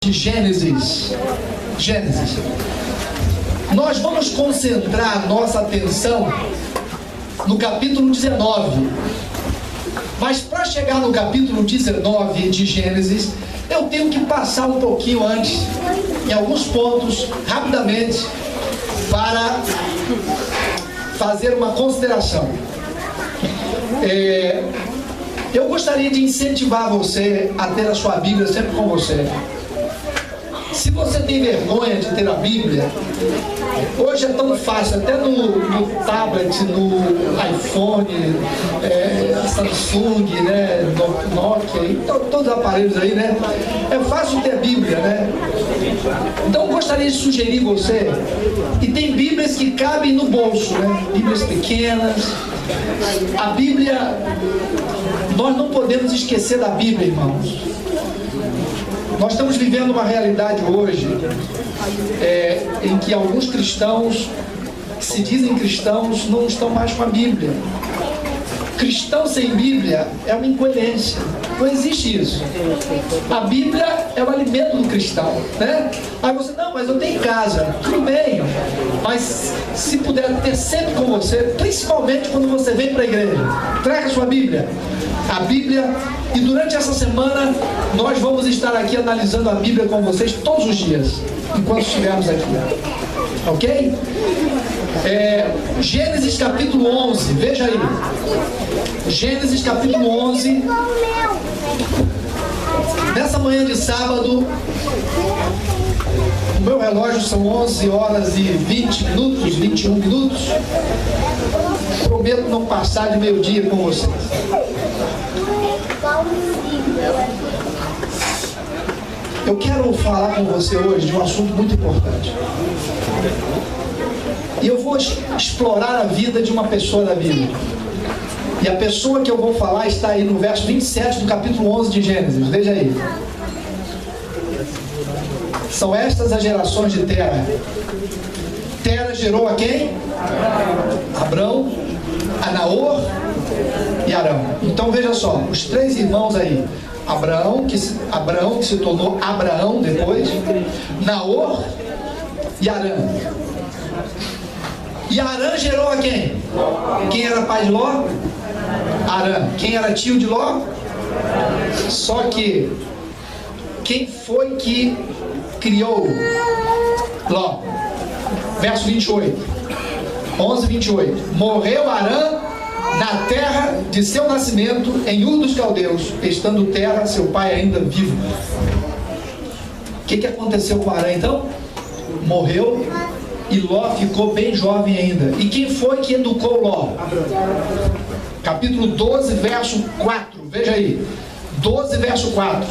de Gênesis. Nós vamos concentrar nossa atenção no capítulo 19. Mas para chegar no capítulo 19 de Gênesis, eu tenho que passar um pouquinho antes, em alguns pontos, rapidamente, para fazer uma consideração. Eu gostaria de incentivar você a ter a sua Bíblia sempre com você. Se você tem vergonha de ter a Bíblia, hoje é tão fácil, até no tablet, no iPhone, Samsung, né, Nokia, todos os aparelhos aí, né? É fácil ter a Bíblia, né? Então eu gostaria de sugerir você, e tem Bíblias que cabem no bolso, né? Bíblias pequenas. A Bíblia, nós não podemos esquecer da Bíblia, irmãos. Nós estamos vivendo uma realidade hoje em que alguns cristãos, que se dizem cristãos, não estão mais com a Bíblia. Cristão sem Bíblia é uma incoerência. Não existe isso. A Bíblia é o alimento do cristão, né? Aí você, não, mas eu tenho em casa. Tudo bem, mas se puder ter sempre com você, principalmente quando você vem para a igreja, traga a sua Bíblia. A Bíblia, e durante essa semana nós vamos estar aqui analisando a Bíblia com vocês todos os dias, enquanto estivermos aqui. Ok? Gênesis capítulo 11, veja aí. Gênesis capítulo 11. Nessa manhã de sábado, o meu relógio são 11 horas e 20 minutos, 21 minutos. Prometo não passar de meio-dia com vocês. Eu quero falar com você hoje de um assunto muito importante. E eu vou explorar a vida de uma pessoa da Bíblia. E a pessoa que eu vou falar está aí no verso 27 do capítulo 11 de Gênesis. Veja aí. São estas as gerações de Tera. Tera gerou a quem? Abrão, a Naor e Arão. Então veja só, os três irmãos aí. Abrão, que se tornou Abraão depois. Naor e Arã. E Arã gerou a quem? Quem era pai de Ló? Arã. Quem era tio de Ló? Só que quem foi que criou Ló? Verso 28. 11, 28. Morreu Arã na terra de seu nascimento, em Ur dos Caldeus, estando Tera, seu pai, ainda vivo. O que aconteceu com Arã então? Morreu. E Ló ficou bem jovem ainda. E quem foi que educou Ló? Capítulo 12, verso 4. Veja aí. 12, verso 4.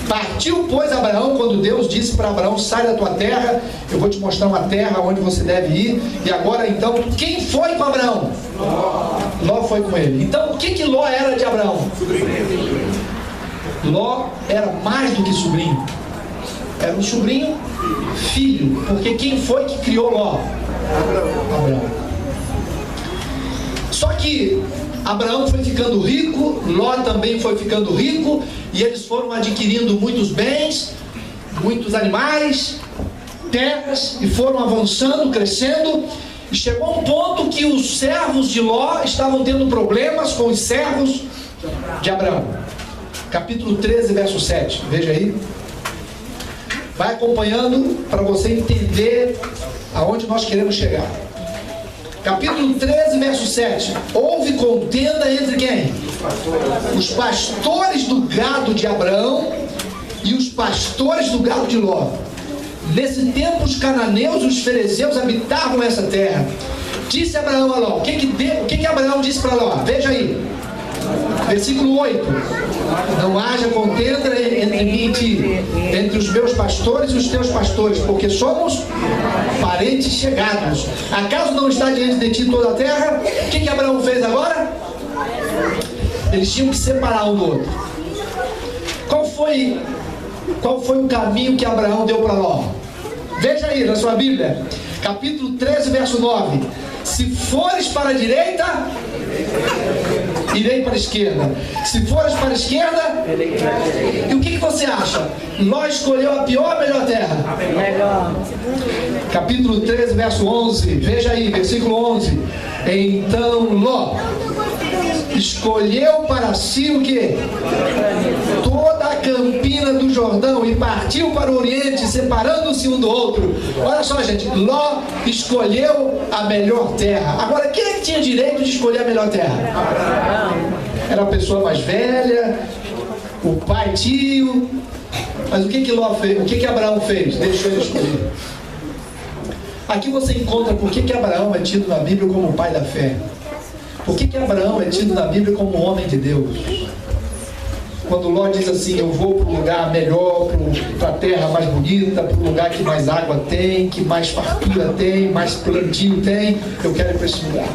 Partiu, pois, Abraão, quando Deus disse para Abraão, sai da tua terra, eu vou te mostrar uma terra onde você deve ir. E agora, então, quem foi com Abraão? Ló foi com ele. Então, o que Ló era de Abraão? Ló era mais do que sobrinho. Era um sobrinho filho, porque quem foi que criou Ló? Abraão. Só que Abraão foi ficando rico, Ló também foi ficando rico, e eles foram adquirindo muitos bens, muitos animais, terras, e foram avançando, crescendo, e chegou um ponto que os servos de Ló estavam tendo problemas com os servos de Abraão. Capítulo 13, verso 7, veja aí. Vai acompanhando para você entender aonde nós queremos chegar. Capítulo 13, verso 7. Houve contenda entre quem? Os pastores do gado de Abraão e os pastores do gado de Ló. Nesse tempo os cananeus e os ferezeus habitavam essa terra. Disse Abraão a Ló. O que Abraão disse para Ló? Veja aí. Versículo 8. Não haja contenda entre mim e ti, entre os meus pastores e os teus pastores, porque somos parentes chegados. Acaso não está diante de ti toda a terra? O que Abraão fez agora? Eles tinham que separar um do outro. Qual foi o caminho que Abraão deu para Ló? Veja aí na sua Bíblia, capítulo 13, verso 9. Se fores para a direita, irei para a esquerda. Se fores para a esquerda, e o que você acha? Ló escolheu a pior ou a melhor terra? Melhor. Capítulo 13, verso 11. Veja aí, versículo 11. Então Ló escolheu para si o quê? Toda a campina do Jordão e partiu para o Oriente, separando-se um do outro. Olha só, gente, Ló escolheu a melhor terra. Agora, quem é que tinha direito de escolher a melhor terra? Era a pessoa mais velha, o pai, tio. Mas o que Ló fez? O que Abraão fez? Deixou ele escolher. Aqui você encontra por que Abraão é tido na Bíblia como o pai da fé. Por que Abraão é tido na Bíblia como homem de Deus? Quando Ló diz assim, eu vou para um lugar melhor, para a terra mais bonita, para um lugar que mais água tem, que mais fartura tem, mais plantio tem, eu quero ir para esse lugar.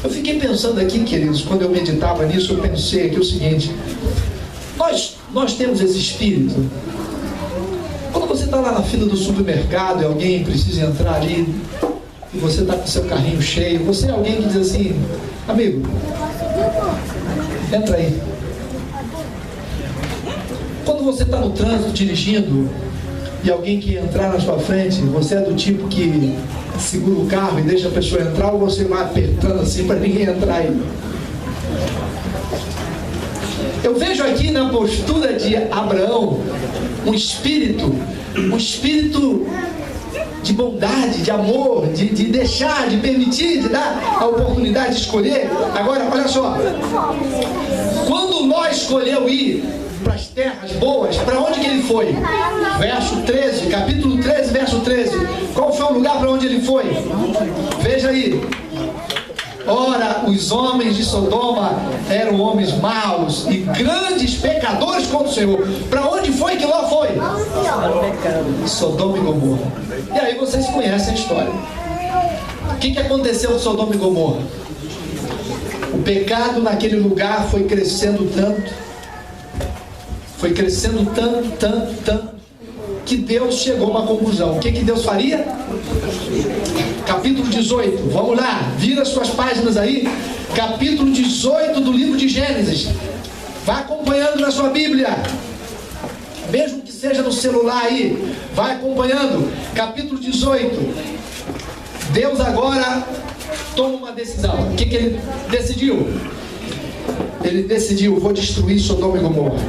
Eu fiquei pensando aqui, queridos, quando eu meditava nisso, eu pensei aqui o seguinte, nós temos esse espírito. Quando você está lá na fila do supermercado e alguém precisa entrar ali, e você está com seu carrinho cheio, você é alguém que diz assim, amigo, entra aí. Quando você está no trânsito dirigindo e alguém que entrar na sua frente, você é do tipo que segura o carro e deixa a pessoa entrar, ou você vai apertando assim para ninguém entrar aí? Eu vejo aqui na postura de Abraão um espírito de bondade, de amor, de deixar, de permitir, de dar a oportunidade de escolher. Agora, olha só, quando Ló escolheu ir para as terras boas, para onde que ele foi? Verso 13, capítulo 13, verso 13. Qual foi o lugar para onde ele foi? Veja aí. Ora, os homens de Sodoma eram homens maus e grandes pecadores contra o Senhor. Para onde foi que Ló foi? Sodoma e Gomorra. E aí vocês conhecem a história. O que aconteceu com Sodoma e Gomorra? O pecado naquele lugar foi crescendo tanto, que Deus chegou a uma conclusão. O que Deus faria? Capítulo 18, vamos lá, vira as suas páginas aí, capítulo 18 do livro de Gênesis, vai acompanhando na sua Bíblia, mesmo que seja no celular aí, vai acompanhando, capítulo 18, Deus agora toma uma decisão. O que ele decidiu? Ele decidiu, vou destruir Sodoma e Gomorra.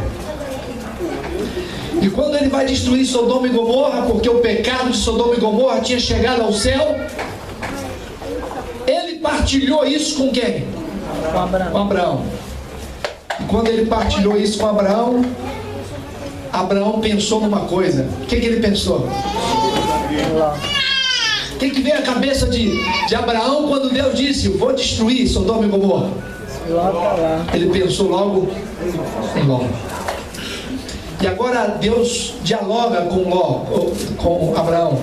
E quando ele vai destruir Sodoma e Gomorra, porque o pecado de Sodoma e Gomorra tinha chegado ao céu, ele partilhou isso com quem? Com Abraão. E quando ele partilhou isso com Abraão, Abraão pensou numa coisa. O que ele pensou? O que veio à cabeça de Abraão quando Deus disse, vou destruir Sodoma e Gomorra? Ele pensou logo em Ló. E agora Deus dialoga com Abraão.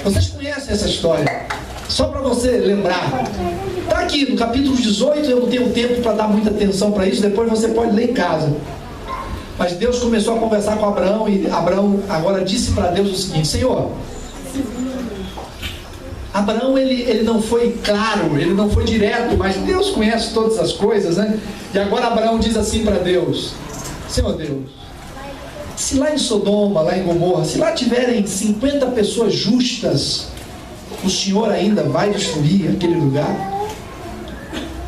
Vocês conhecem essa história? Só para você lembrar. Está aqui no capítulo 18, eu não tenho tempo para dar muita atenção para isso, depois você pode ler em casa. Mas Deus começou a conversar com Abraão e Abraão agora disse para Deus o seguinte, Senhor, Abraão ele não foi claro, ele não foi direto, mas Deus conhece todas as coisas, né? E agora Abraão diz assim para Deus, Senhor Deus, se lá em Sodoma, lá em Gomorra, se lá tiverem 50 pessoas justas, o Senhor ainda vai destruir aquele lugar?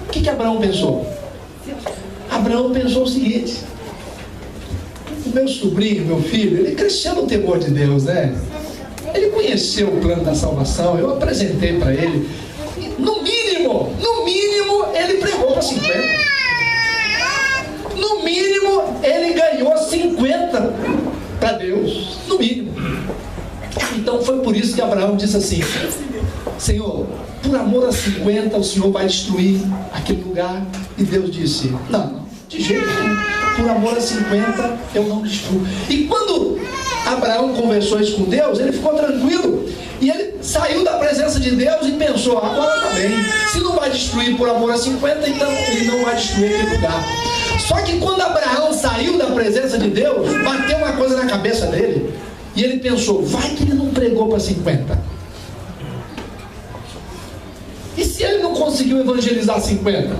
O que Abraão pensou? Abraão pensou o seguinte, o meu sobrinho, meu filho, ele cresceu no temor de Deus, né? Ele conheceu o plano da salvação, eu apresentei para ele, no mínimo, ele pregou para 50. No mínimo, ele ganhou 50 para Deus, no mínimo. Então foi por isso que Abraão disse assim, Senhor, por amor a 50 o Senhor vai destruir aquele lugar. E Deus disse, não, de jeito nenhum, por amor a 50 eu não destruo. E quando Abraão conversou isso com Deus, ele ficou tranquilo. E ele saiu da presença de Deus e pensou, agora está bem, se não vai destruir por amor a 50, então ele não vai destruir aquele lugar. Só que quando Abraão saiu da presença de Deus, bateu uma coisa na cabeça dele, e ele pensou, vai que ele não pregou para 50? E se ele não conseguiu evangelizar 50?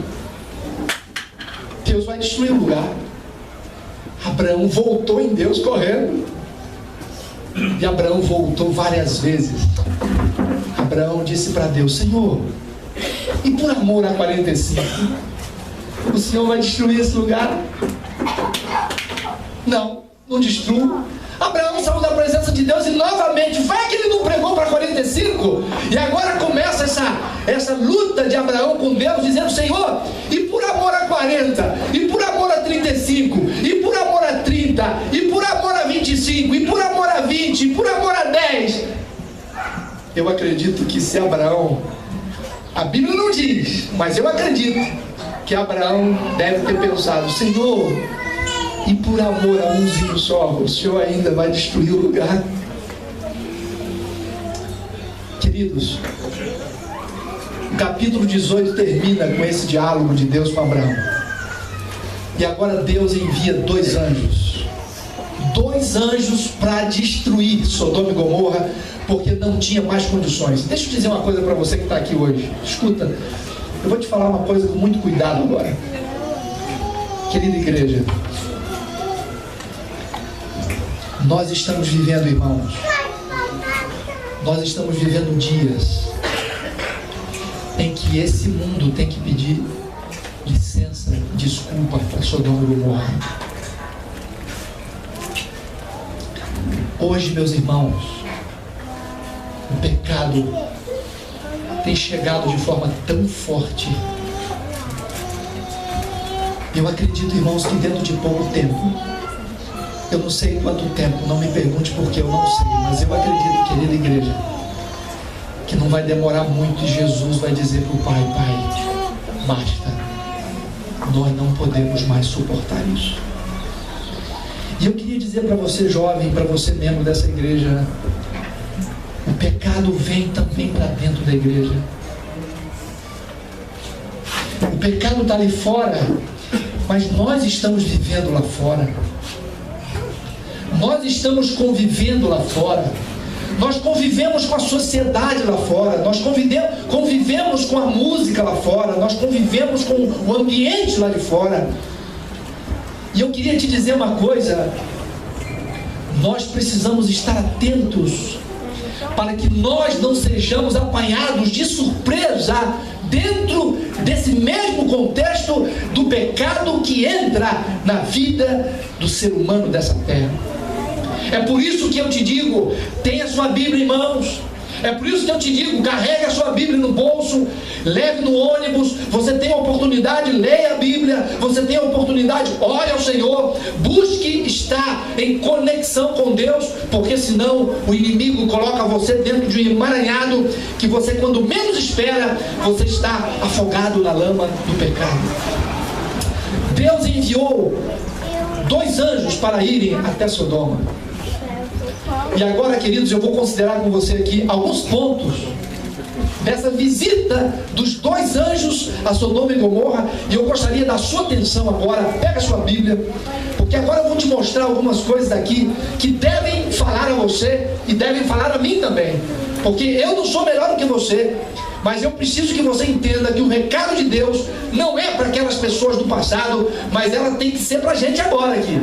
Deus vai destruir o lugar. Abraão voltou em Deus correndo. E Abraão voltou várias vezes. Abraão disse para Deus: Senhor, e por amor a 45, o Senhor vai destruir esse lugar? Não, não destrua. Abraão saiu da presença de Deus e novamente, vai que ele não pregou para 45? E agora começa essa luta de Abraão com Deus, dizendo: Senhor, e por amor a 40, e por amor a 35, e por amor a 30, e por amor a 25, e por amor a 20, e por amor a 10. Eu acredito que se Abraão, a Bíblia não diz, mas eu acredito que Abraão deve ter pensado: Senhor, e por amor a umzinho só, o Senhor ainda vai destruir o lugar? Queridos, o capítulo 18 termina com esse diálogo de Deus com Abraão. E agora Deus envia 2 anjos. 2 anjos para destruir Sodoma e Gomorra, porque não tinha mais condições. Deixa eu dizer uma coisa para você que está aqui hoje. Escuta, eu vou te falar uma coisa com muito cuidado agora. Querida igreja, nós estamos vivendo, irmãos, nós estamos vivendo dias em que esse mundo tem que pedir licença, desculpa para Sodoma e Gomorra. Hoje, meus irmãos, o pecado tem chegado de forma tão forte. Eu acredito, irmãos, que dentro de pouco tempo, eu não sei quanto tempo, não me pergunte porque eu não sei, mas eu acredito, querida igreja, que não vai demorar muito e Jesus vai dizer para o Pai: Pai, basta, nós não podemos mais suportar isso. E eu queria dizer para você, jovem, para você, membro dessa igreja, o pecado vem também para dentro da igreja. O pecado está ali fora, mas nós estamos vivendo lá fora. Nós estamos convivendo lá fora. Nós convivemos com a sociedade lá fora. Nós convivemos com a música lá fora. Nós convivemos com o ambiente lá de fora. E eu queria te dizer uma coisa: nós precisamos estar atentos para que nós não sejamos apanhados de surpresa dentro desse mesmo contexto do pecado que entra na vida do ser humano dessa terra. É por isso que eu te digo: tenha sua Bíblia em mãos. É por isso que eu te digo: carregue a sua Bíblia no bolso, leve no ônibus. Você tem a oportunidade, leia a Bíblia. Você tem a oportunidade, ore ao Senhor. Busque estar em conexão com Deus, porque senão o inimigo coloca você dentro de um emaranhado que você, quando menos espera, você está afogado na lama do pecado. Deus enviou 2 anjos para irem até Sodoma. E agora, queridos, eu vou considerar com você aqui alguns pontos dessa visita dos 2 anjos a Sodoma e Gomorra. E eu gostaria da sua atenção agora. Pega a sua Bíblia, porque agora eu vou te mostrar algumas coisas aqui que devem falar a você e devem falar a mim também, porque eu não sou melhor do que você, mas eu preciso que você entenda que o recado de Deus não é para aquelas pessoas do passado, mas ela tem que ser para a gente agora aqui,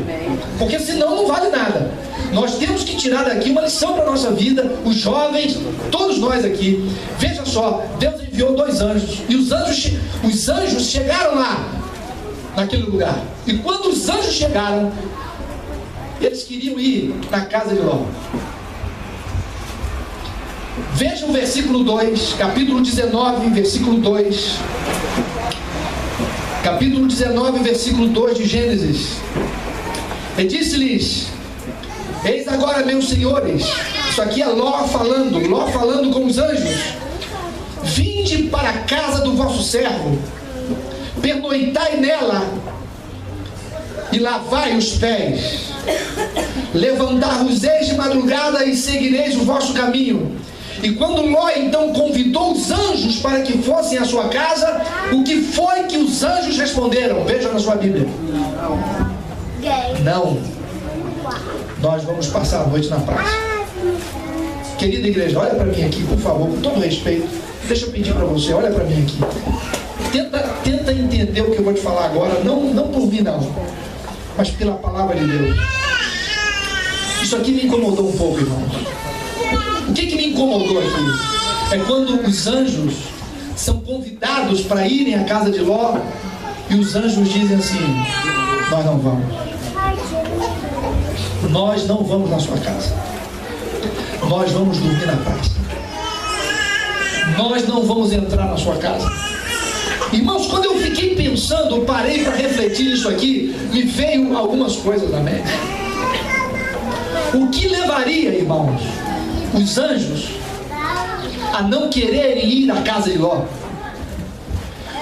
porque senão não vale nada. Nós temos que tirar daqui uma lição para a nossa vida, os jovens, todos nós aqui. Veja só, Deus enviou 2 anjos, e os anjos chegaram lá, naquele lugar. E quando os anjos chegaram, eles queriam ir na casa de Ló. Veja o versículo 2, capítulo 19, versículo 2. Capítulo 19, versículo 2 de Gênesis. E disse-lhes: eis agora, meus senhores, isso aqui é Ló falando com os anjos: vinde para a casa do vosso servo, pernoitai nela e lavai os pés, levantar-vos-eis de madrugada e seguireis o vosso caminho. E quando Ló então convidou os anjos para que fossem à sua casa, o que foi que os anjos responderam? Veja na sua Bíblia: não, nós vamos passar a noite na praça. Querida igreja, olha para mim aqui, por favor, com todo respeito. Deixa eu pedir para você, olha para mim aqui. Tenta Tenta entender o que eu vou te falar agora, não por mim não, mas pela palavra de Deus. Isso aqui me incomodou um pouco, irmão. O que me incomodou aqui? É quando os anjos são convidados para irem à casa de Ló, e os anjos dizem assim: nós não vamos. Nós não vamos na sua casa. Nós vamos dormir na praça. Nós não vamos entrar na sua casa. Irmãos, quando eu fiquei pensando, eu parei para refletir nisso aqui, me veio algumas coisas na mente. O que levaria, irmãos, os anjos a não quererem ir à casa de Ló?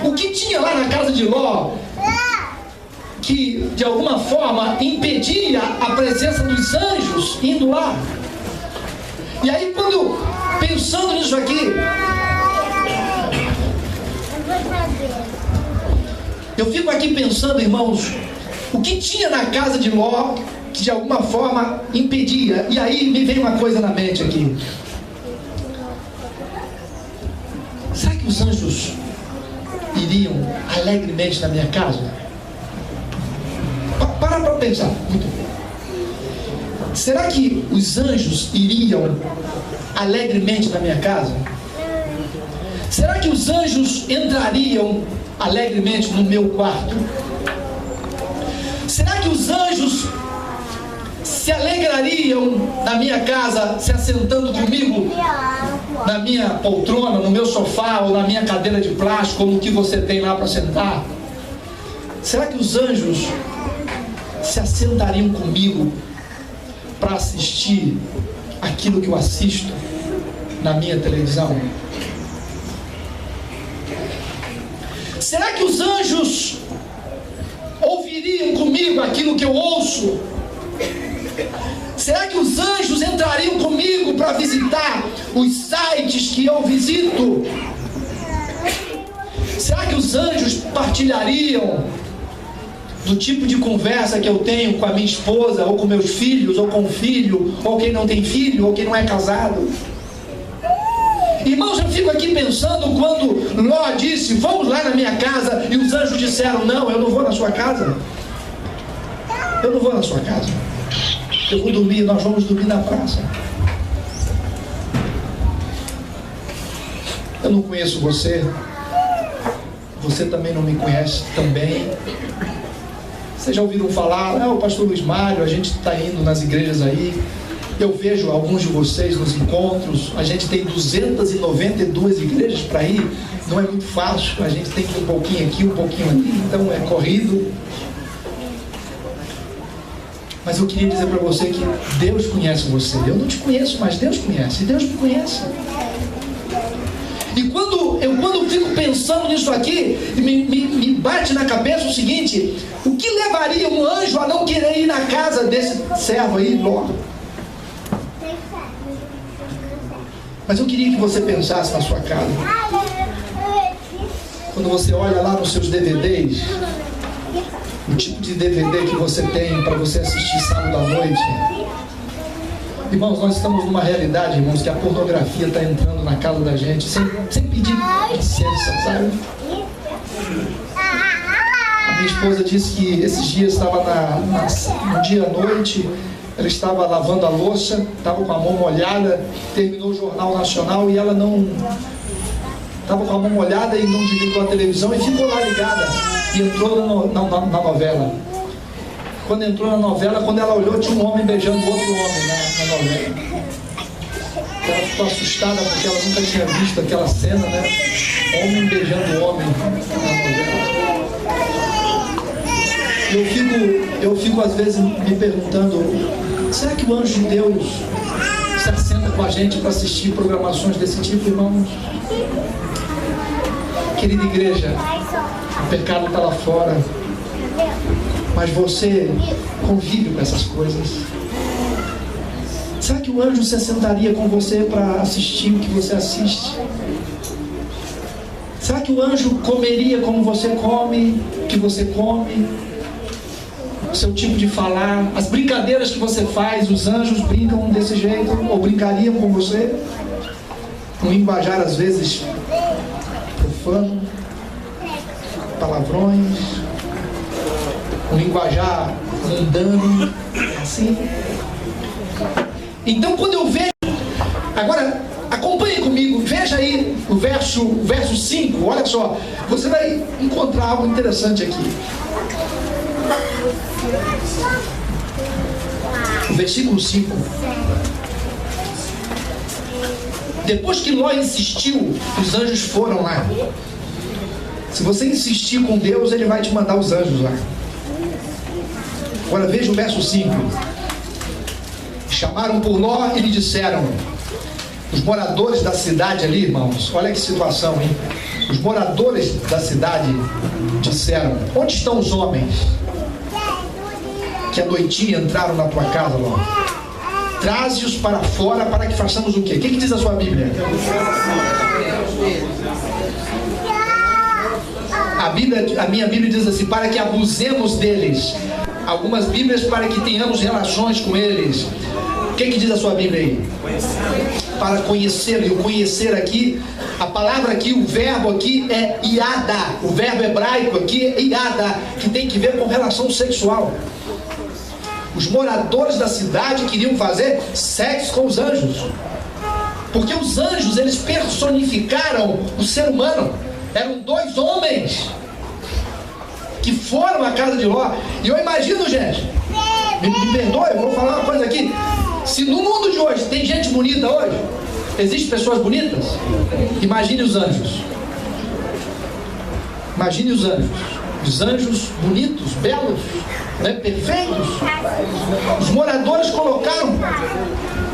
O que tinha lá na casa de Ló que de alguma forma impedia a presença dos anjos indo lá? E aí, quando pensando nisso aqui, eu fico aqui pensando, irmãos, o que tinha na casa de Ló que de alguma forma impedia? E aí me veio uma coisa na mente aqui. Será que os anjos iriam alegremente na minha casa? Para pensar. Muito bem. Será que os anjos iriam alegremente na minha casa? Será que os anjos entrariam alegremente no meu quarto? Será que os anjos se alegrariam na minha casa, se assentando comigo na minha poltrona, no meu sofá ou na minha cadeira de plástico, como o que você tem lá para sentar? Será que os anjos se assentariam comigo para assistir aquilo que eu assisto na minha televisão? Será que os anjos ouviriam comigo aquilo que eu ouço? Será que os anjos entrariam comigo para visitar os sites que eu visito? Será que os anjos partilhariam do tipo de conversa que eu tenho com a minha esposa, ou com meus filhos, ou com o filho, ou quem não tem filho, ou quem não é casado? Irmãos, eu fico aqui pensando quando Ló disse: vamos lá na minha casa, e os anjos disseram: não, eu não vou na sua casa. Eu não vou na sua casa. Eu vou dormir, nós vamos dormir na praça. Eu não conheço você. Você também não me conhece também. Vocês já ouviram falar: o pastor Luiz Mário, a gente está indo nas igrejas aí. Eu vejo alguns de vocês nos encontros. A gente tem 292 igrejas para ir. Não é muito fácil. A gente tem que ir um pouquinho aqui, um pouquinho ali. Então é corrido. Mas eu queria dizer para você que Deus conhece você. Eu não te conheço, mas Deus conhece. Deus me conhece. E quando eu fico pensando nisso aqui, me bate na cabeça o seguinte: o que levaria um anjo a não querer ir na casa desse servo aí, Ló? Mas eu queria que você pensasse na sua casa. Quando você olha lá nos seus DVDs, o tipo de DVD que você tem para você assistir sábado à noite. Irmãos, nós estamos numa realidade, irmãos, que a pornografia está entrando na casa da gente sem pedir licença, sabe? A minha esposa disse que esses dias estava no dia à noite, ela estava lavando a louça, estava com a mão molhada, terminou o Jornal Nacional e ela não... Estava com a mão molhada e não desligou a televisão e ficou lá ligada. E entrou na novela. Quando entrou na novela, quando ela olhou, tinha um homem beijando outro homem na novela. Ela ficou assustada porque ela nunca tinha visto aquela cena, né? Homem beijando homem na novela. Eu fico às vezes me perguntando: será que o anjo de Deus se assenta com a gente para assistir programações desse tipo, irmãos? Querida igreja, o pecado está lá fora, mas você convive com essas coisas. Será que o anjo se assentaria com você para assistir o que você assiste? Será que o anjo comeria como você come, o que você come? O seu tipo de falar, as brincadeiras que você faz, os anjos brincam desse jeito, ou brincariam com você? Um linguajar às vezes profano. palavrões, um linguajar mundano, assim. Então, quando eu vejo... Agora, acompanhe comigo, veja aí o verso 5, olha só, você vai encontrar algo interessante aqui. O versículo 5. Depois que Ló insistiu, os anjos foram lá. Se você insistir com Deus, Ele vai te mandar os anjos lá. Agora veja o verso 5. Chamaram por Ló e lhe disseram... Os moradores da cidade ali, irmãos, olha que situação, hein? Os moradores da cidade disseram: onde estão os homens que à noitinha entraram na tua casa, Ló? Traze-os para fora para que façamos o quê? O que diz a sua Bíblia? A minha Bíblia diz assim: para que abusemos deles. Algumas Bíblias, para que tenhamos relações com eles. O que diz a sua Bíblia aí? Para conhecer. E o conhecer aqui, a palavra aqui, o verbo aqui é iada. O verbo hebraico aqui é iada, que tem que ver com relação sexual. Os moradores da cidade queriam fazer sexo com os anjos, porque os anjos, eles personificaram o ser humano. Eram 2 homens que foram à casa de Ló. E eu imagino, gente, me perdoe, eu vou falar uma coisa aqui. Se no mundo de hoje tem gente bonita hoje, existem pessoas bonitas, imagine os anjos. Imagine os anjos. Os anjos bonitos, belos, né, perfeitos. Os moradores colocaram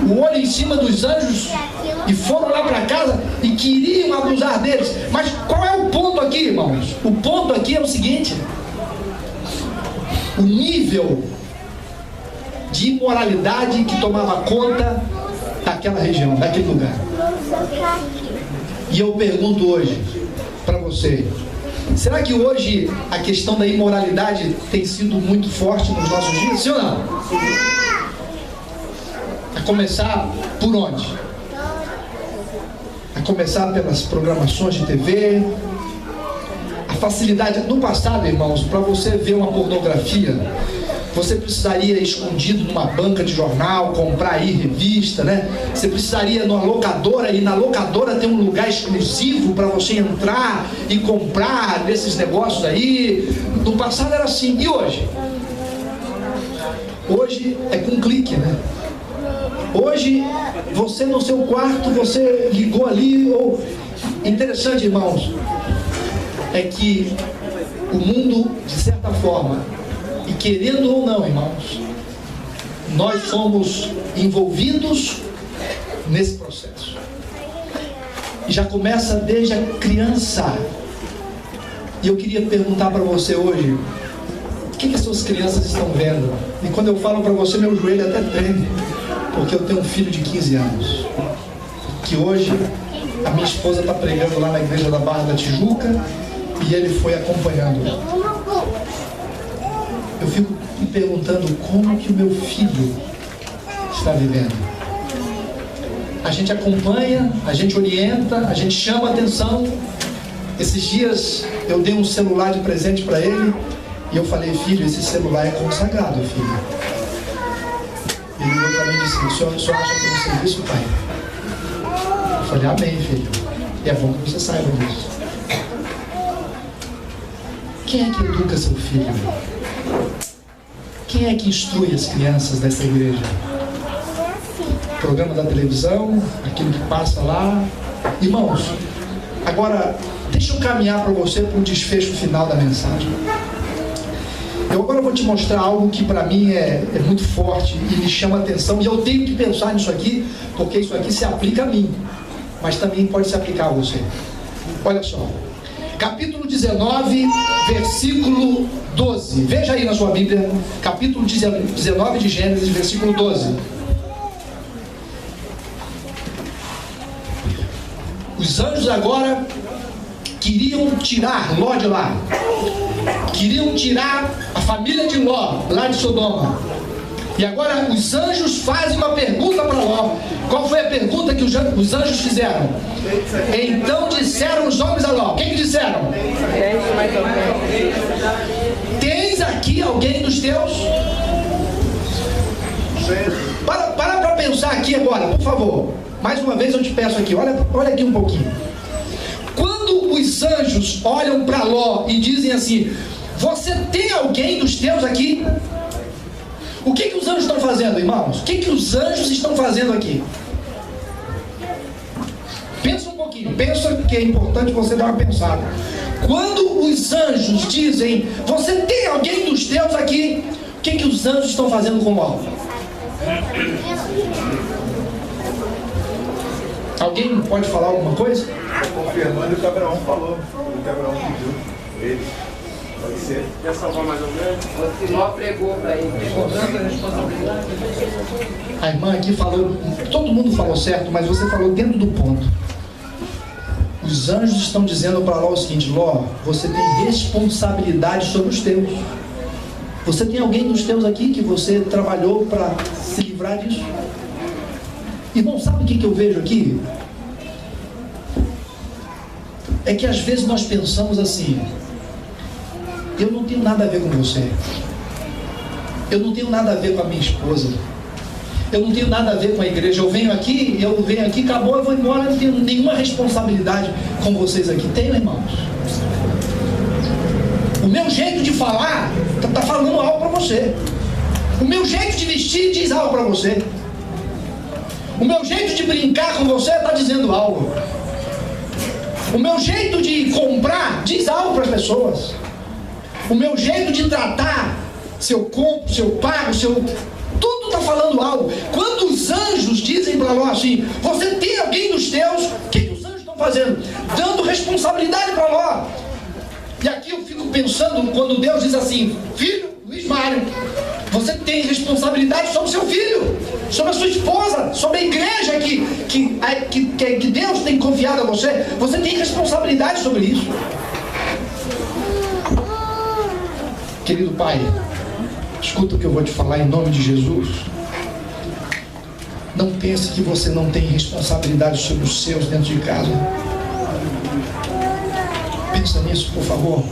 o olho em cima dos anjos e foram lá para casa e queriam abusar deles. Mas qual é o ponto aqui, irmãos? O ponto aqui é o seguinte: o nível de imoralidade que tomava conta daquela região, daquele lugar. E eu pergunto hoje para você: será que hoje a questão da imoralidade tem sido muito forte nos nossos dias? Sim ou não? A começar por onde? A começar pelas programações de TV. A facilidade. No passado, irmãos, para você ver uma pornografia, você precisaria ir escondido numa banca de jornal, comprar aí revista, né? Você precisaria ir numa locadora, e na locadora tem um lugar exclusivo para você entrar e comprar desses negócios aí. No passado era assim. E hoje? Hoje é com clique, né? Hoje, você no seu quarto, você ligou ali, ou... Interessante, irmãos, é que o mundo, de certa forma, e querendo ou não, irmãos, nós somos envolvidos nesse processo. E já começa desde a criança. E eu queria perguntar para você hoje: o que as suas crianças estão vendo? E quando eu falo para você, meu joelho até treme, porque eu tenho um filho de 15 anos, que hoje a minha esposa está pregando lá na igreja da Barra da Tijuca, e ele foi acompanhando. Eu fico me perguntando como que o meu filho está vivendo. A gente acompanha, a gente orienta, a gente chama a atenção. Esses dias eu dei um celular de presente para ele, e eu falei: filho, esse celular é consagrado, filho. Ele olhou para mim e disse: o senhor acha que eu não sei disso, pai? Eu falei: amém, filho. E é bom que você saiba disso. Quem é que educa seu filho? Quem é que instrui as crianças dessa igreja? O programa da televisão, aquilo que passa lá. Irmãos, agora deixa eu caminhar para você para o desfecho final da mensagem. Eu agora vou te mostrar algo que para mim é muito forte e me chama a atenção, e eu tenho que pensar nisso aqui, porque isso aqui se aplica a mim, mas também pode se aplicar a você. Olha só, capítulo 19, versículo 12. Veja aí na sua Bíblia, capítulo 19 de Gênesis, versículo 12. Os anjos agora queriam tirar Ló de lá. Queriam tirar a família de Ló, lá de Sodoma. E agora os anjos fazem uma pergunta para Ló. Qual foi a pergunta que os anjos fizeram? Então disseram os homens a Ló. O que disseram? Tens aqui alguém dos teus? Para pensar aqui agora, por favor. Mais uma vez eu te peço aqui, olha aqui um pouquinho. Quando os anjos olham para Ló e dizem assim: você tem alguém dos teus aqui? O que os anjos estão fazendo, irmãos? O que os anjos estão fazendo aqui? Pensa um pouquinho, pensa que é importante você dar uma pensada. Quando os anjos dizem: você tem alguém dos teus aqui? O que os anjos estão fazendo com Ló? Alguém pode falar alguma coisa? Confirmando o que Abraão falou, o que Abraão pediu. Ele. Pode ser. Quer salvar mais ou menos? O que Ló pregou para ele, pegou tanta responsabilidade. A irmã aqui falou, todo mundo falou certo, mas você falou dentro do ponto. Os anjos estão dizendo para Ló o seguinte: Ló, você tem responsabilidade sobre os teus. Você tem alguém dos teus aqui que você trabalhou para se livrar disso? Irmão, sabe o que eu vejo aqui? É que às vezes nós pensamos assim: eu não tenho nada a ver com você, eu não tenho nada a ver com a minha esposa, eu não tenho nada a ver com a igreja, eu venho aqui, acabou, eu vou embora, eu não tenho nenhuma responsabilidade com vocês aqui. Tenho, irmãos. O meu jeito de falar está falando algo para você. O meu jeito de vestir diz algo para você. O meu jeito de brincar com você está dizendo algo. O meu jeito de comprar diz algo para as pessoas. O meu jeito de tratar, se eu compro, se eu pago, tudo está falando algo. Quando os anjos dizem para Ló assim: você tem alguém dos teus? O que os anjos estão fazendo? Dando responsabilidade para Ló. E aqui eu fico pensando, quando Deus diz assim: filho, Luiz Mário, você tem responsabilidade sobre o seu filho, sobre a sua esposa, sobre a igreja que Deus tem confiado a você. Você tem responsabilidade sobre isso. Querido pai, escuta o que eu vou te falar em nome de Jesus. Não pense que você não tem responsabilidade sobre os seus dentro de casa. Pensa nisso, por favor.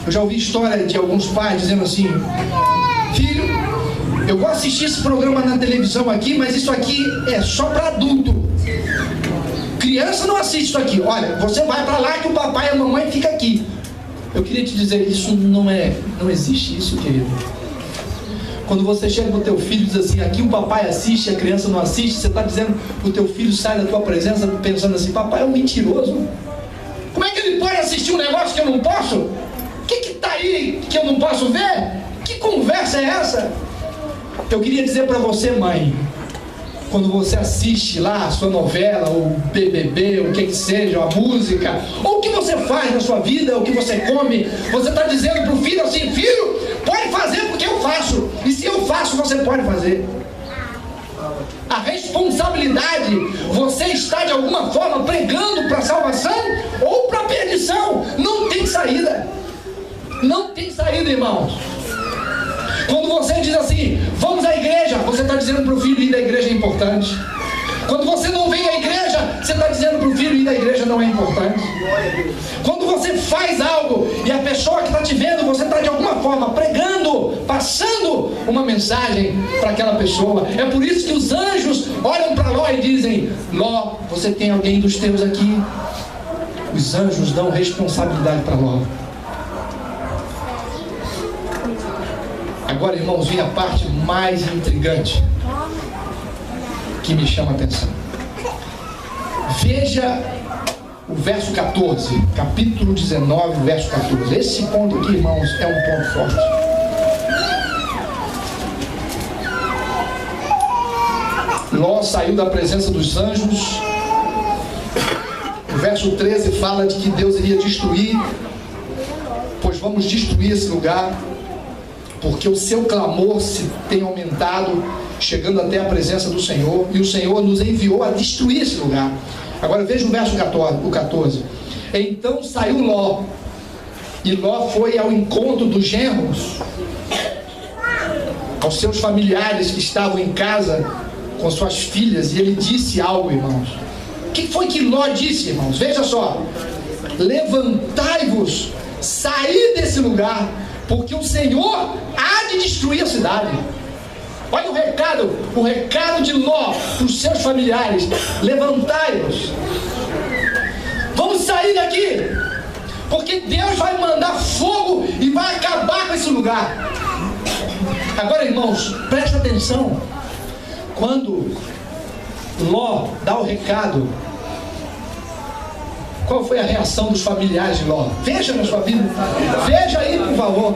Eu já ouvi história de alguns pais dizendo assim: filho, eu vou assistir esse programa na televisão aqui, mas isso aqui é só para adulto. Criança não assiste isso aqui. Olha, você vai para lá que o papai e a mamãe ficam aqui. Eu queria te dizer, isso não existe isso, querido. Quando você chega para o teu filho e diz assim: aqui o papai assiste, a criança não assiste, você está dizendo que o teu filho sai da tua presença pensando assim: papai é um mentiroso. Como é que ele pode assistir um negócio que eu não posso? O que está aí que eu não posso ver? Que conversa é essa? Eu queria dizer para você, mãe, quando você assiste lá a sua novela, ou BBB, ou o que seja, a música, ou o que você faz na sua vida, o que você come, você está dizendo para o filho assim: filho, pode fazer porque eu faço, e se eu faço, você pode fazer. A responsabilidade, você está de alguma forma pregando para a salvação ou para a perdição. Não tem saída. Não tem saída, irmãos. Quando você diz assim: vamos à igreja, você está dizendo para o filho: ir da igreja é importante. Quando você não vem à igreja, você está dizendo para o filho: ir da igreja não é importante. Quando você faz algo e a pessoa que está te vendo, você está de alguma forma pregando, passando uma mensagem para aquela pessoa. É por isso que os anjos olham para Ló e dizem: Ló, você tem alguém dos teus aqui? Os anjos dão responsabilidade para Ló. Agora, irmãos, vem a parte mais intrigante que me chama a atenção. Veja o verso 14, capítulo 19, verso 14. Esse ponto aqui, irmãos, é um ponto forte. Ló saiu da presença dos anjos. O verso 13 fala de que Deus iria destruir, pois vamos destruir esse lugar, porque o seu clamor se tem aumentado, chegando até a presença do Senhor, e o Senhor nos enviou a destruir esse lugar. Agora veja o verso 14. Então saiu Ló, e Ló foi ao encontro dos genros, aos seus familiares que estavam em casa, com suas filhas e ele disse algo, irmãos. O que foi que Ló disse, irmãos? Veja só: levantai-vos, saí desse lugar, porque o Senhor há de destruir a cidade. Olha o recado de Ló para os seus familiares: levantai-vos, vamos sair daqui, porque Deus vai mandar fogo e vai acabar com esse lugar. Agora, irmãos, presta atenção. Quando Ló dá o recado, qual foi a reação dos familiares de Ló? Veja na sua Bíblia. Veja aí, por favor.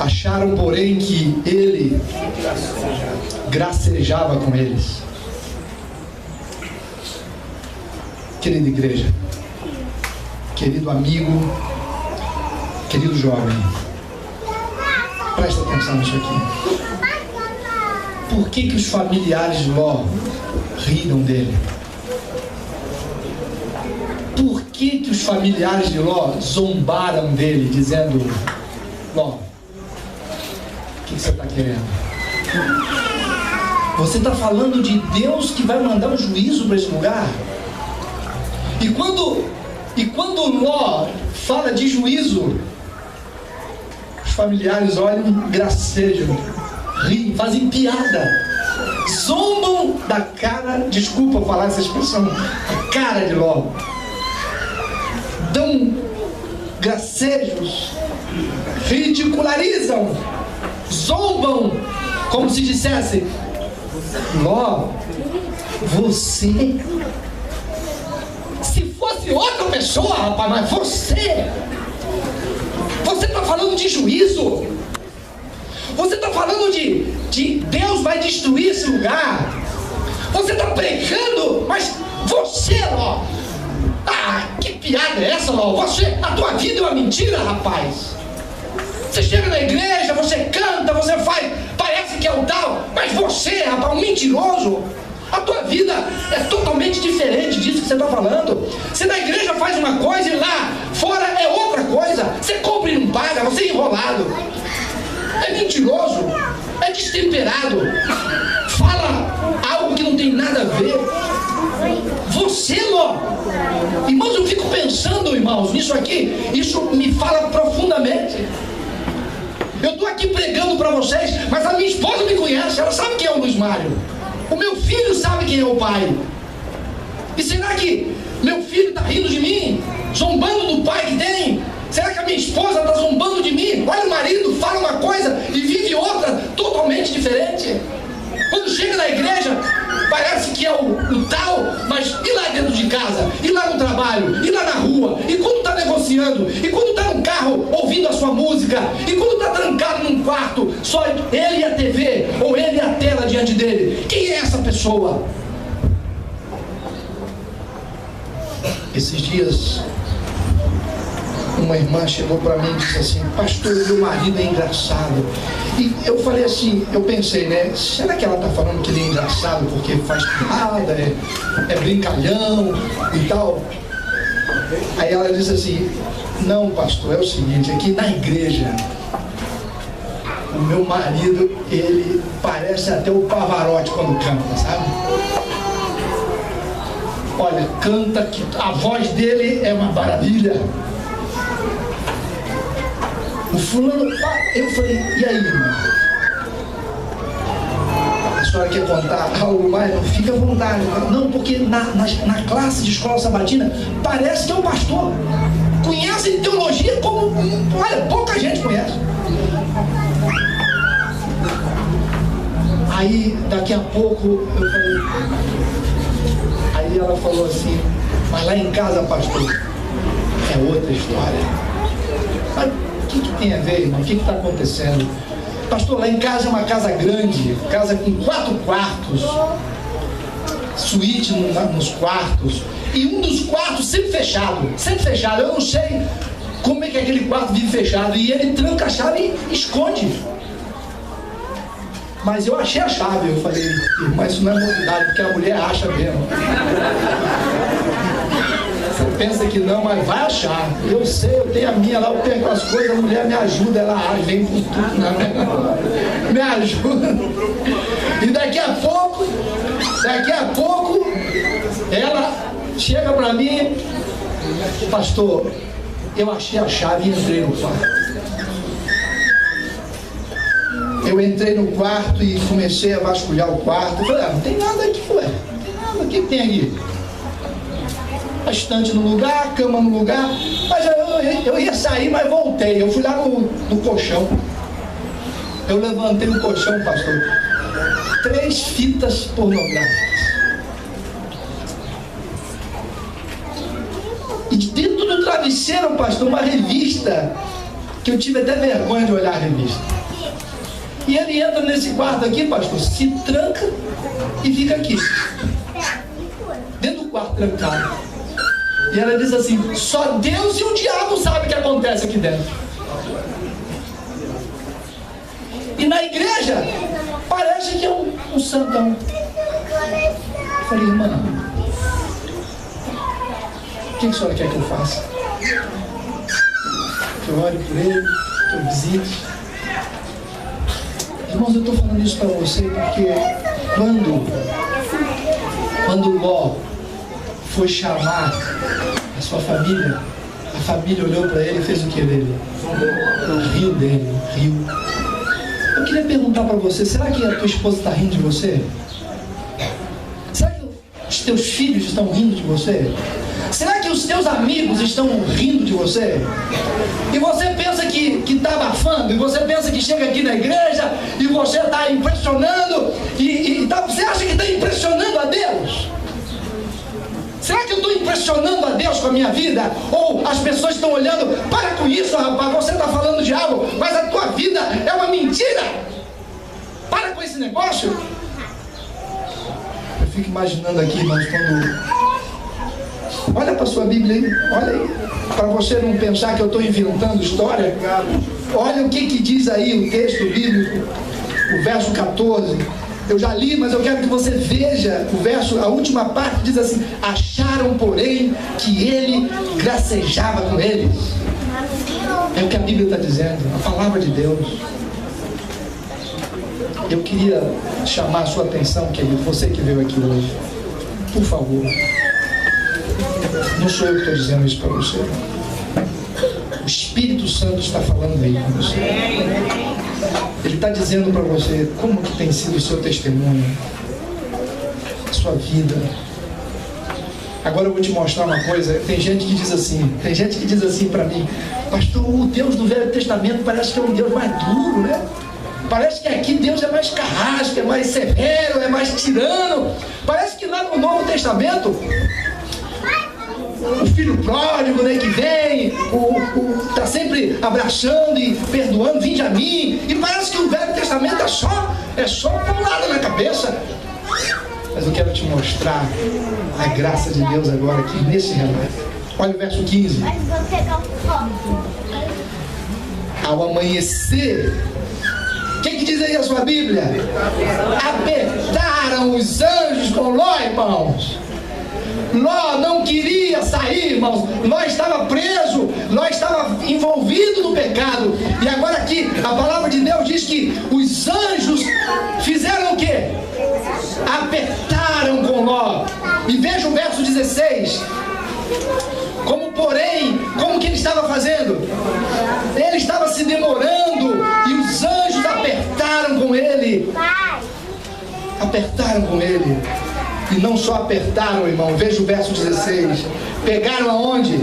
Acharam, porém, que ele gracejava com eles. Querida igreja, querido amigo, querido jovem, presta atenção nisso aqui. Por que os familiares de Ló riram dele? Por que os familiares de Ló zombaram dele, dizendo: Ló, o que você está querendo? Você está falando de Deus que vai mandar um juízo para esse lugar? E quando Ló fala de juízo, os familiares olham, gracejam, riem, fazem piada, zombam da cara, desculpa falar essa expressão, a cara de Ló, dão gracejos, ridicularizam, zombam, como se dissessem: Ló, você, se fosse outra pessoa, rapaz, mas você está falando de juízo, você está falando de Deus vai destruir esse lugar, você está pregando, mas você, Ló, que piada é essa, Ló? A tua vida é uma mentira, rapaz. Você chega na igreja, você canta, você faz, parece que é o tal, mas você, rapaz, um mentiroso. A tua vida é totalmente diferente disso que você está falando. Você na igreja faz uma coisa e lá fora é outra coisa. Você compra e não paga, você é enrolado, é mentiroso, é destemperado, fala algo que não tem nada a ver. Você, Ló, irmãos, eu fico pensando, irmãos, nisso aqui, isso me fala profundamente. Eu estou aqui pregando para vocês, mas a minha esposa me conhece, ela sabe quem é o Luiz Mário. O meu filho sabe quem é o pai. E será que meu filho está rindo de mim, zombando do pai que tem? Será que a minha esposa está zombando de mim? Olha, o marido fala uma coisa e vive outra totalmente diferente. Quando chega na igreja, parece que é o tal, mas e lá dentro de casa? E lá no trabalho? E lá na rua? E quando está negociando? E quando está no carro ouvindo a sua música? E quando está trancado num quarto, só ele e a TV, ou ele e a tela diante dele? Quem é essa pessoa? Esses dias, uma irmã chegou para mim e disse assim: pastor, meu marido é engraçado. E eu falei assim, eu pensei, né? Será que ela está falando que ele é engraçado porque faz piada, é brincalhão e tal? Aí ela disse assim: não, pastor, é o seguinte, aqui na igreja, o meu marido, ele parece até o Pavarotti quando canta, sabe? Olha, canta que a voz dele é uma maravilha. O fulano, eu falei: e aí, irmão? A senhora quer contar algo mais? Não, fica à vontade. Não, porque na classe de escola sabatina parece que é um pastor. Conhece teologia como, olha, pouca gente conhece. Aí, daqui a pouco, eu falei... Aí ela falou assim: mas lá em casa, pastor, é outra história. Mas o que tem a ver, irmão? O que está acontecendo? Pastor, lá em casa é uma casa grande, casa com 4 quartos, suíte nos quartos, e um dos quartos sempre fechado. Eu não sei como é que aquele quarto vive fechado, e ele tranca a chave e esconde. Mas eu achei a chave. Eu falei: irmão, isso não é novidade, porque a mulher acha mesmo. pensa que não, mas vai achar. Eu sei, eu tenho a minha lá, eu tenho aquelas coisas, a mulher me ajuda, ela vem com tudo, né? Me ajuda. E daqui a pouco, ela chega para mim, pastor, eu achei a chave e entrei no quarto. Eu entrei no quarto e comecei a vasculhar o quarto. Eu falei, não tem nada aqui, ué. Não tem nada, o que tem aqui? A estante no lugar, a cama no lugar. Mas eu ia sair, mas voltei. Eu fui lá no colchão. Eu levantei o colchão, pastor. 3 fitas pornográficas. E dentro do travesseiro, pastor, uma revista, que eu tive até vergonha de olhar a revista. E ele entra nesse quarto aqui, pastor, se tranca e fica aqui. Dentro do quarto trancado. E ela diz assim, só Deus e o diabo sabem o que acontece aqui dentro. E na igreja, parece que é um santão. Eu falei, irmã, o que a senhora quer que eu faça? Que eu ore por ele, que eu visite. Irmãos, eu estou falando isso para você porque quando Ló foi chamar a sua família, a família olhou para ele e fez o que dele? Riu dele, riu. Eu queria perguntar para você, será que a tua esposa está rindo de você? Será que os teus filhos estão rindo de você? Será que os teus amigos estão rindo de você? E você pensa que está abafando, e você pensa que chega aqui na igreja e você está impressionando, você acha que está impressionando a Deus? Será que eu estou impressionando a Deus com a minha vida? Ou as pessoas estão olhando, para com isso, rapaz, você está falando de algo, mas a tua vida é uma mentira. Para com esse negócio. Eu fico imaginando aqui, irmãos, quando... Olha para a sua Bíblia aí, olha aí, para você não pensar que eu estou inventando história. Olha o que diz aí o texto bíblico, o verso 14. Eu já li, mas eu quero que você veja o verso, a última parte diz assim: acharam, porém, que ele gracejava com eles. É o que a Bíblia está dizendo, a palavra de Deus. Eu queria chamar a sua atenção, querido, você que veio aqui hoje, por favor. Não sou eu que estou dizendo isso para você. O Espírito Santo está falando aí com você. Ele está dizendo para você como que tem sido o seu testemunho, a sua vida. Agora eu vou te mostrar uma coisa. Tem gente que diz assim para mim: pastor, o Deus do Velho Testamento parece que é um Deus mais duro, né? Parece que aqui Deus é mais carrasco, é mais severo, é mais tirano. Parece que lá no Novo Testamento o filho pródigo, né, que vem, está sempre abraçando e perdoando, vinde a mim. E parece que o Velho Testamento é só paulada na cabeça. Mas eu quero te mostrar a graça de Deus agora aqui nesse relato. Olha o verso 15. Ao amanhecer, o que diz aí a sua Bíblia? Apertaram os anjos com Ló, irmãos. Ló não queria sair, irmãos. Ló estava preso, Ló estava envolvido no pecado. E agora aqui, a palavra de Deus diz que os anjos fizeram o quê? Apertaram com Ló. E veja o verso 16. Como que ele estava fazendo? Ele estava se demorando e os anjos apertaram com ele. Apertaram com ele. E não só apertaram, irmão, veja o verso 16. Pegaram aonde?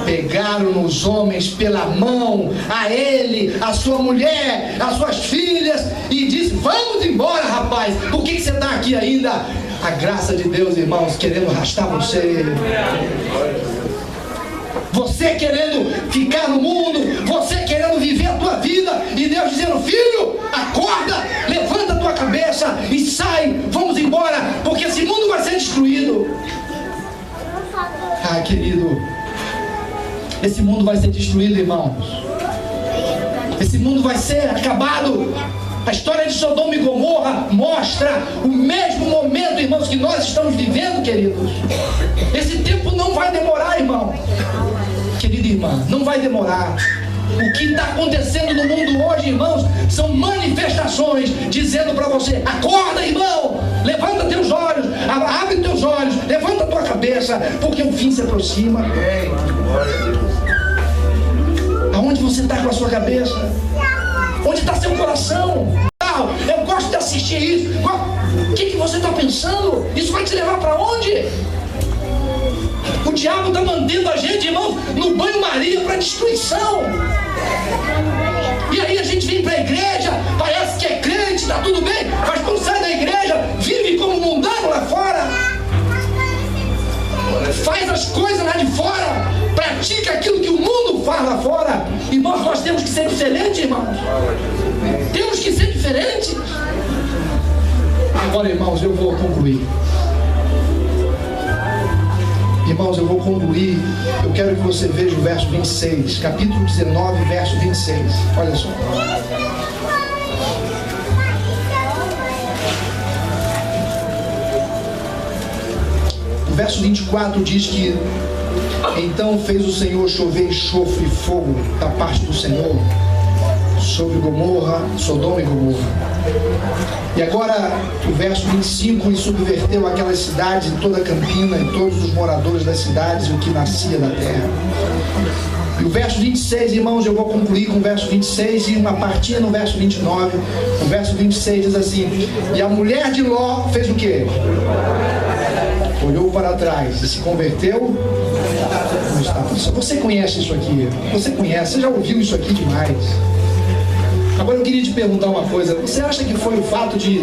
Pegaram nos homens pela mão, a ele, a sua mulher, as suas filhas, e disse: vamos embora, rapaz, por que você está aqui ainda? A graça de Deus, irmãos, querendo arrastar você. Você querendo ficar no mundo, você querendo viver a tua vida, e Deus dizendo: filho, acorda, levanta a tua cabeça e sai, vamos embora, porque esse mundo vai ser destruído. Ah, querido, esse mundo vai ser destruído, irmãos. Esse mundo vai ser acabado. A história de Sodoma e Gomorra mostra o mesmo momento, irmãos, que nós estamos vivendo, queridos. Esse tempo não vai demorar, irmão. Querida irmã, não vai demorar. O que está acontecendo no mundo hoje, irmãos, são manifestações dizendo para você: acorda, irmão, levanta teus olhos, abre teus olhos, levanta tua cabeça, porque o fim se aproxima. Aonde você está com a sua cabeça? Onde está seu coração? Eu gosto de assistir isso. O que você está pensando? Isso vai te levar para onde? O diabo está mantendo a gente, irmão, no banho-maria para destruição. E aí a gente vem para a igreja, parece que é crente, está tudo bem, mas quando sai da igreja, vive como mundano lá fora. Faz as coisas lá de fora, pratica aquilo que o mundo faz lá fora. Irmãos, nós temos que ser diferentes, irmãos. Temos que ser diferentes. Agora, irmãos, eu vou concluir. Irmãos, eu vou concluir. Eu quero que você veja o verso 26, capítulo 19, verso 26. Olha só. O verso 24 diz que: então fez o Senhor chover enxofre e fogo da parte do Senhor sobre Gomorra, Sodoma e Gomorra. E agora o verso 25: e subverteu aquelas cidades e toda a campina e todos os moradores das cidades e o que nascia da terra. E o verso 26, irmãos, eu vou concluir com o verso 26 e uma partinha no verso 29. O verso 26 diz assim: e a mulher de Ló fez o quê? Olhou para trás e se converteu. Você conhece isso aqui? Você conhece? Você já ouviu isso aqui demais? Agora eu queria te perguntar uma coisa. Você acha que foi o fato de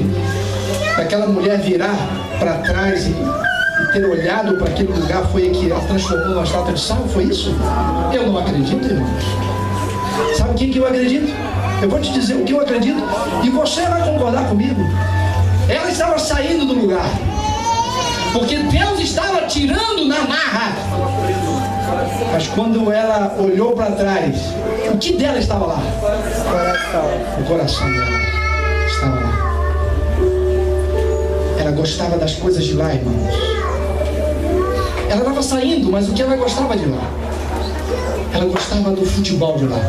daquela mulher virar para trás e ter olhado para aquele lugar foi que a transformou numa estátua de sal? Foi isso? Eu não acredito, irmãos. Sabe o que eu acredito? Eu vou te dizer o que eu acredito e você vai concordar comigo. Ela estava saindo do lugar, porque Deus estava tirando na marra. Mas quando ela olhou para trás, o que dela estava lá? O coração dela estava lá. Ela gostava das coisas de lá, irmãos. Ela estava saindo, mas o que ela gostava de lá? Ela gostava do futebol de lá.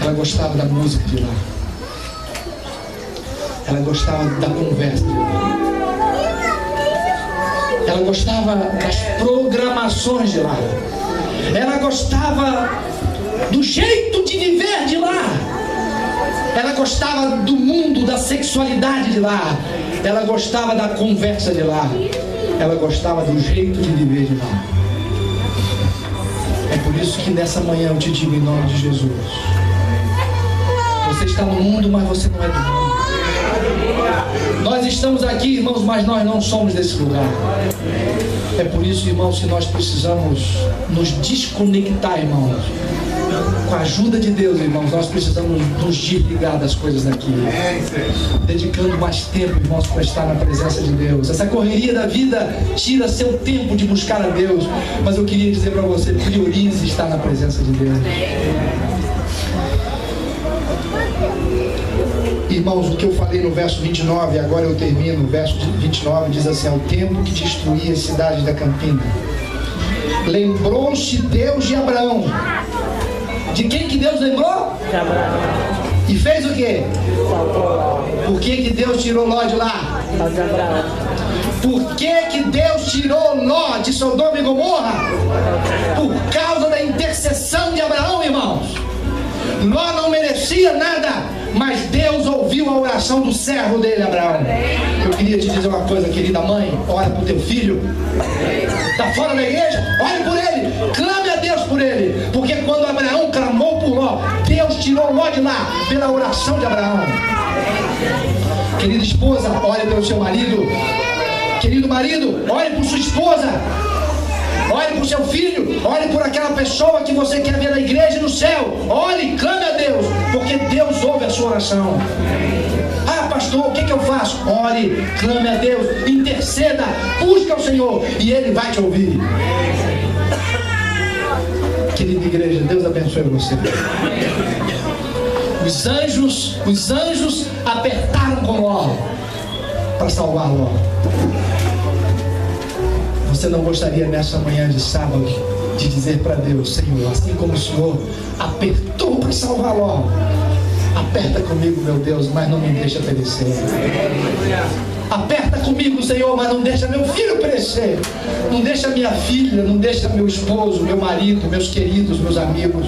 Ela gostava da música de lá. Ela gostava da conversa de lá. Ela gostava das programações de lá. Ela gostava do jeito de viver de lá. Ela gostava do mundo, da sexualidade de lá. Ela gostava da conversa de lá. Ela gostava do jeito de viver de lá. É por isso que nessa manhã eu te digo em nome de Jesus: você está no mundo, mas você não é do mundo. Nós estamos aqui, irmãos, mas nós não somos desse lugar. É por isso, irmãos, que nós precisamos nos desconectar, irmãos. Com a ajuda de Deus, irmãos, nós precisamos nos desligar das coisas daqui, dedicando mais tempo, irmãos, para estar na presença de Deus. Essa correria da vida tira seu tempo de buscar a Deus, mas eu queria dizer para você: priorize estar na presença de Deus. Irmãos, o que eu falei no verso 29, agora eu termino. O verso 29 diz assim: ao tempo que destruía as cidades da campina, lembrou-se Deus de Abraão. De quem que Deus lembrou? De Abraão. E fez o quê? Por que Deus tirou Ló de lá? De Abraão. Por que Deus tirou Ló de Sodoma e Gomorra? Por causa da intercessão de Abraão, irmãos. Ló não merecia nada, mas Deus ouviu a oração do servo dele, Abraão. Eu queria te dizer uma coisa, querida mãe: ora por teu filho. Está fora da igreja? Ore por ele, clame a Deus por ele, porque quando Abraão clamou por Ló, Deus tirou Ló de lá pela oração de Abraão. Querida esposa, ore pelo seu marido. Querido marido, ore por sua esposa. Ore por seu filho, ore por aquela pessoa que você quer ver na igreja e no céu. Ore, clame a Deus, porque Deus ouve a sua oração. Ah, pastor, o que eu faço? Ore, clame a Deus, interceda, busca o Senhor e Ele vai te ouvir. Querida igreja, Deus abençoe você. Os anjos apertaram com Ló para salvar Ló. Você não gostaria nessa manhã de sábado de dizer para Deus: Senhor, assim como o Senhor apertou para salvar Ló, aperta comigo, meu Deus, mas não me deixa perecer. Aperta comigo, Senhor, mas não deixa meu filho perecer. Não deixa minha filha, não deixa meu esposo, meu marido, meus queridos, meus amigos.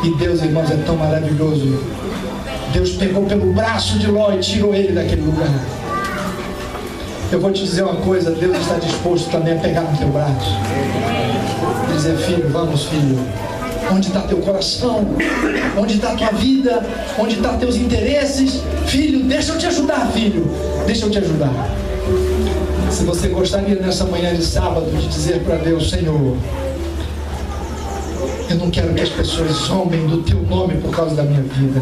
E Deus, irmãos, é tão maravilhoso. Deus pegou pelo braço de Ló e tirou ele daquele lugar. Eu vou te dizer uma coisa: Deus está disposto também a pegar no teu braço e dizer: filho, vamos, filho. Onde está teu coração? Onde está tua vida? Onde estão teus interesses? Filho, deixa eu te ajudar, filho. Deixa eu te ajudar. Se você gostaria nessa manhã de sábado de dizer para Deus: Senhor, eu não quero que as pessoas zombem do teu nome por causa da minha vida.